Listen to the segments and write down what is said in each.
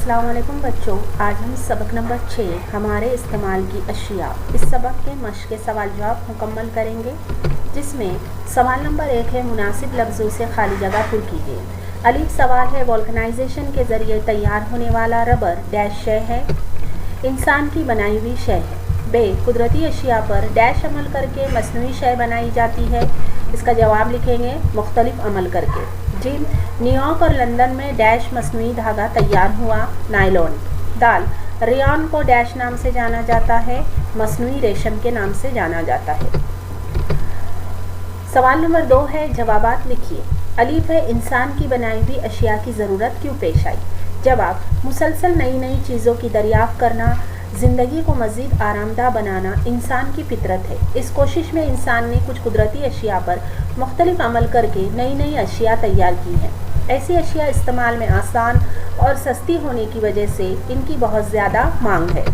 अस्सलाम वालेकुम बच्चों, आज हम सबक नंबर 6 हमारे इस्तेमाल की अशिया इस सबक के मश्क के सवाल जवाब मुकम्मल करेंगे, जिसमें सवाल नंबर 1 है मुनासिब लफ्ज़ों से खाली जगह पुर कीजिए। अलीफ सवाल है वोल्कनाइजेशन के ज़रिए तैयार होने वाला रबर डैश शय है, इंसान की बनाई हुई शय है। बे कुदरती अशिया पर डैश अमल करके मसनूई शय बनाई जाती है, इसका जवाब लिखेंगे मुख्तलिफ अमल करके। जिम न्यूयॉर्क और लंदन में डैश मसनूई धागा तैयार हुआ, नायलॉन। दाल रेयॉन को डैश नाम से जाना जाता है, मसनूई रेशम के नाम से जाना जाता है। सवाल नंबर 2 है जवाबात लिखिए। अलीफ है इंसान की बनाई हुई अशिया की ज़रूरत क्यों पेश आई। जवाब मुसलसल नई नई चीज़ों की दरियाफ़्त करना, ज़िंदगी को मज़ीद आरामदा बनाना इंसान की फितरत है। इस कोशिश में इंसान ने कुछ कुदरती अशिया पर मुख्तलिफ अमल करके नई नई अशिया तैयार की हैं। ऐसी अशिया इस्तेमाल में आसान और सस्ती होने की वजह से इनकी बहुत ज़्यादा मांग है।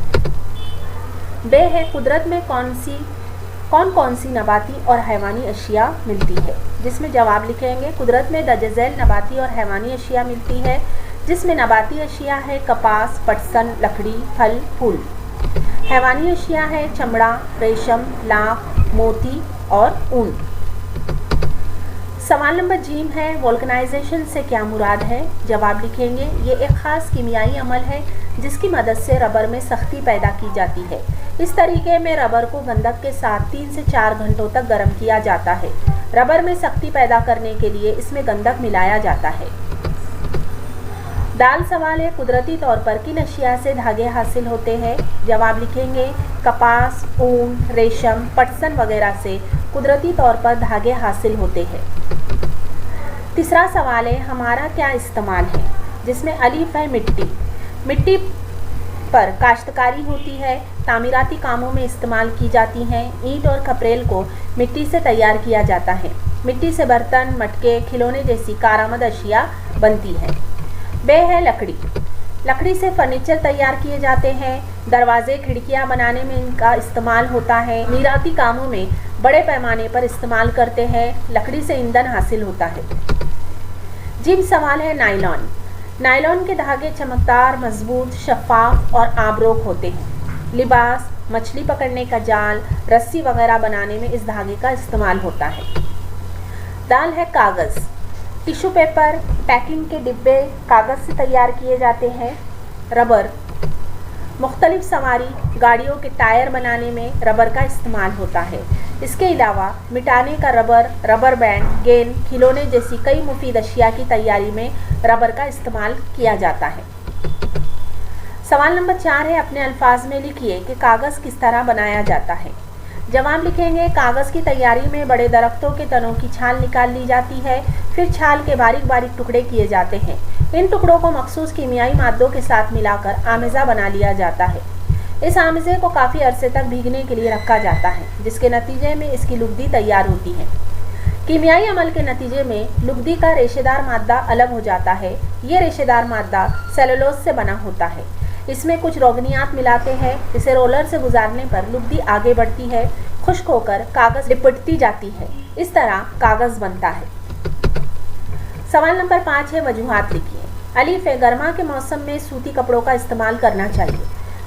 बे है कुदरत में कौन कौन सी नबाती और हैवानी अशिया मिलती है, जिसमें जवाब लिखेंगे कुदरत में दर्जैल नबाती और हैवानी अशिया मिलती है, जिसमें नबाती अशिया है कपास, पटसन, लकड़ी, फल, फूल। हैवानी अशिया है चमड़ा, रेशम, लाख, मोती और ऊन। सवाल नंबर जीम है वोल्कनाइजेशन से क्या मुराद है। जवाब लिखेंगे ये एक ख़ास कीमियाई अमल है जिसकी मदद से रबर में सख्ती पैदा की जाती है। इस तरीके में रबर को गंधक के साथ 3 से 4 घंटों तक गर्म किया जाता है। रबर में सख्ती पैदा करने के लिए इसमें गंधक मिलाया जाता है। दाल सवाल है कुदरती तौर पर किन अशिया से धागे हासिल होते हैं। जवाब लिखेंगे कपास, ऊन, रेशम, पटसन वगैरह से कुदरती तौर पर धागे हासिल होते हैं। तीसरा सवाल है हमारा क्या इस्तेमाल है, जिसमें अलीफ है मिट्टी पर काश्तकारी होती है, तामीराती कामों में इस्तेमाल की जाती हैं। ईंट और खपरेल को मिट्टी से तैयार किया जाता है। मिट्टी से बर्तन, मटके, खिलौने जैसी कारामद अशिया बनती है। बे है लकड़ी से फर्नीचर तैयार किए जाते हैं। दरवाजे, खिड़कियां बनाने में इनका इस्तेमाल होता है। मीराती कामों में बड़े पैमाने पर इस्तेमाल करते हैं। लकड़ी से ईंधन हासिल होता है। जिम सवाल है नायलॉन के धागे चमकदार, मजबूत, शफाफ और आबरोक होते हैं। लिबास, मछली पकड़ने का जाल, रस्सी वगैरह बनाने में इस धागे का इस्तेमाल होता है। दाल है कागज़, टिश्यू पेपर, पैकिंग के डिब्बे कागज़ से तैयार किए जाते हैं। रबर, मुख्तलिफ सवारी गाड़ियों के टायर बनाने में रबर का इस्तेमाल होता है। इसके अलावा मिटाने का रबर, रबर बैंड, गेंद, खिलौने जैसी कई मुफीद अशिया की तैयारी में रबर का इस्तेमाल किया जाता है। सवाल नंबर 4 है अपने अल्फाज में लिखिए कि कागज़ किस तरह बनाया जाता है। जवाब लिखेंगे कागज़ की तैयारी में बड़े दरख्तों के तनों की छाल निकाल ली जाती है, फिर छाल के बारीक बारीक टुकड़े किए जाते हैं। इन टुकड़ों को मखसूस कीमियाई मादों के साथ मिलाकर आमेज़ा बना लिया जाता है। इस आमेज़े को काफ़ी अरसे तक भीगने के लिए रखा जाता है, जिसके नतीजे में इसकी लुगदी तैयार होती है। कीमियाई अमल के नतीजे में लुगदी का रेशेदार मादा अलग हो जाता है। ये रेशेदार मादा सेलुलोज से बना होता है। इसमें कुछ रोगनियात मिलाते हैं। इसे रोलर से गुजारने पर लुगदी आगे बढ़ती है, खुश्क होकर कागज़ लिपटती जाती है। इस तरह कागज़ बनता है। सवाल नंबर 5 है वजूहात लिखिए। अलीफ है गर्मा के मौसम में सूती कपड़ों का इस्तेमाल करना चाहिए।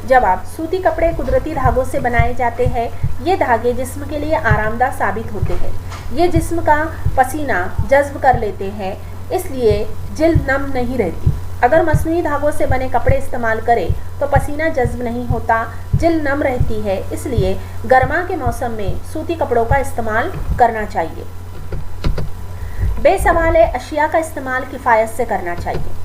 जवाब सूती कपड़े कुदरती धागों से बनाए जाते हैं। ये धागे जिस्म के लिए आरामदा साबित होते हैं। ये जिस्म का पसीना जज्ब कर लेते हैं, इसलिए जिल्द नम नहीं रहती। अगर मसनूई धागों से बने कपड़े इस्तेमाल करें तो पसीना जज्ब नहीं होता, जिल्द नम रहती है, इसलिए गर्मा के मौसम में सूती कपड़ों का इस्तेमाल करना चाहिए। बेसवाल है अशिया का इस्तेमाल किफ़ायत से करना चाहिए।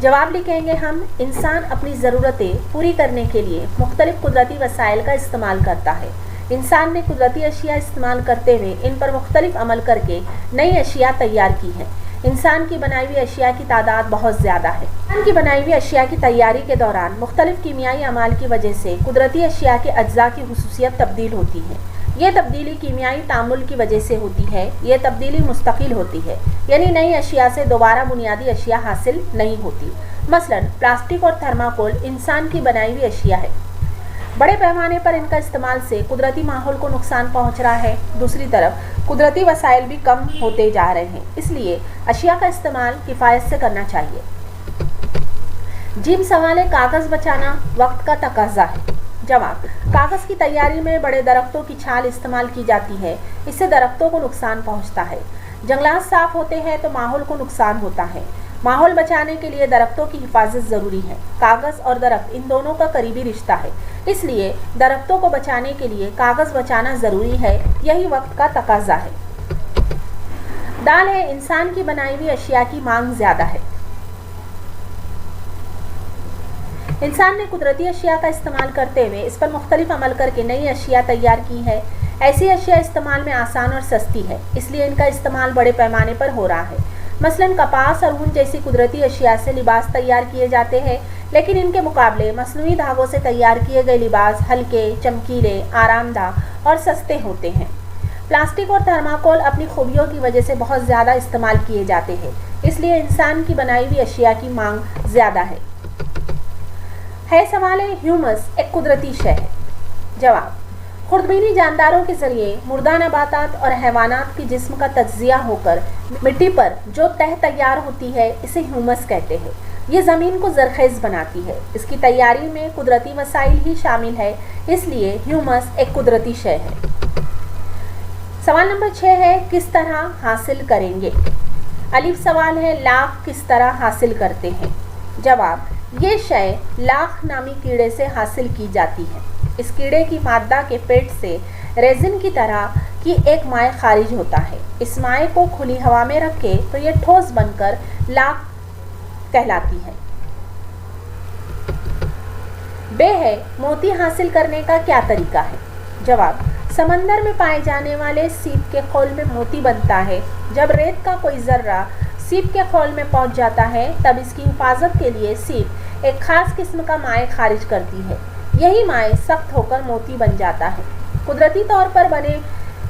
जवाब लिखेंगे हम इंसान अपनी ज़रूरतें पूरी करने के लिए मुख्तलिफ कुदरती वसाइल का इस्तेमाल करता है। इंसान ने कुदरती अशिया इस्तेमाल करते हुए इन पर मुख्तलिफ अमल करके नई अशिया तैयार की है। इंसान की बनाई हुई अशिया की तादाद बहुत ज़्यादा है। इंसान की बनाई हुई अशिया की तैयारी के दौरान मुख्तलिफ कीमियाई अमाल की वजह से कुदरती अशिया के अज्जा की खुसूसियत तब्दील होती है। ये तब्दीली कीमियाई तामुल की वजह से होती है। ये तब्दीली मुस्तकिल होती है, यानी नई अशिया से दोबारा बुनियादी अशिया हासिल नहीं होती। मसलन प्लास्टिक और थर्माकोल इंसान की बनाई हुई अशिया है। बड़े पैमाने पर इनका इस्तेमाल से कुदरती माहौल को नुकसान पहुंच रहा है। दूसरी तरफ कुदरती वसाइल भी कम होते जा रहे हैं, इसलिए अशिया का इस्तेमाल किफ़ायत से करना चाहिए। जिम सवाल है, कागज़ बचाना वक्त का तकाजा है। जवाब, कागज़ की तैयारी में बड़े दरख्तों की छाल इस्तेमाल की जाती है, इससे दरख्तों को नुकसान पहुंचता है। जंगलात साफ होते हैं तो माहौल को नुकसान होता है। माहौल बचाने के लिए दरख्तों की हिफाजत ज़रूरी है। कागज़ और दरख्त इन दोनों का करीबी रिश्ता है, इसलिए दरख्तों को बचाने के लिए कागज़ बचाना ज़रूरी है, यही वक्त का तकाजा है। दाल है, इंसान की बनाई हुई अशिया की मांग ज़्यादा है। इंसान ने कुदरती अशिया का इस्तेमाल करते हुए इस पर मुख्तलिफ अमल करके नई अशिया तैयार की है। ऐसी अशिया इस्तेमाल में आसान और सस्ती है, इसलिए इनका इस्तेमाल बड़े पैमाने पर हो रहा है। मसलन कपास और ऊन जैसी कुदरती अशिया से लिबास तैयार किए जाते हैं, लेकिन इनके मुकाबले मसनूई धागों से तैयार किए गए लिबास हल्के, चमकीले, आरामदाह और सस्ते होते हैं। प्लास्टिक और थर्माकोल अपनी खूबियों की वजह से बहुत ज़्यादा इस्तेमाल किए जाते हैं, इसलिए इंसान की बनाई हुई अशिया की मांग ज़्यादा है। सवाल है, ह्यूमस एक कुदरती शय है। जवाब, खुर्दबीनी जानदारों के जरिए मुर्दा नबातात और हैवानात के जिस्म का तज्जिया होकर मिट्टी पर जो तह तैयार होती है, इसे ह्यूमस कहते हैं। ये ज़मीन को जरखेज़ बनाती है। इसकी तैयारी में कुदरती वसाइल ही शामिल है, इसलिए ह्यूमस एक कुदरती शय है। सवाल नंबर 6 है, किस तरह हासिल करेंगे। अलिफ सवाल है, लाख किस तरह हासिल करते हैं। जवाब, ये शय लाख नामी कीड़े से हासिल की जाती है। इस कीड़े की मादा के पेट से रेजिन की तरह की एक माए खारिज होता है। इस माए को खुली हवा में रखे तो ये ठोस बनकर लाख कहलाती है। बे है, मोती हासिल करने का क्या तरीका है। जवाब, समंदर में पाए जाने वाले सीप के खोल में मोती बनता है। जब रेत का कोई जर्रा सीप के खोल में पहुंच जाता है, तब इसकी हिफाजत के लिए सीप एक खास किस्म का माए खारिज करती है। यही माए सख्त होकर मोती बन जाता है। कुदरती तौर पर बने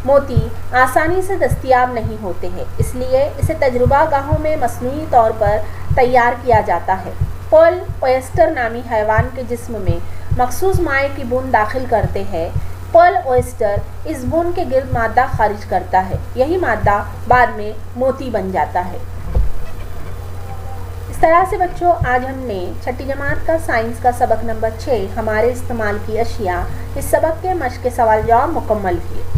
मोती आसानी से दस्तयाब नहीं होते हैं, इसलिए इसे तजुर्बा गाहों में मसनूई तौर पर तैयार किया जाता है। पर्ल ओयस्टर नामी हैवान के जिस्म में मखसूस माए की बूंद दाखिल करते हैं। पर्ल ओयस्टर इस बूंद के गिर्द मादा खारिज करता है। यही मादा बाद में मोती बन जाता है। इस तरह से बच्चों, आज हमने छठी जमात का साइंस का सबक नंबर 6 हमारे इस्तेमाल की अशिया, इस सबक के मश्क के सवाल जवाब मुकम्मल किए।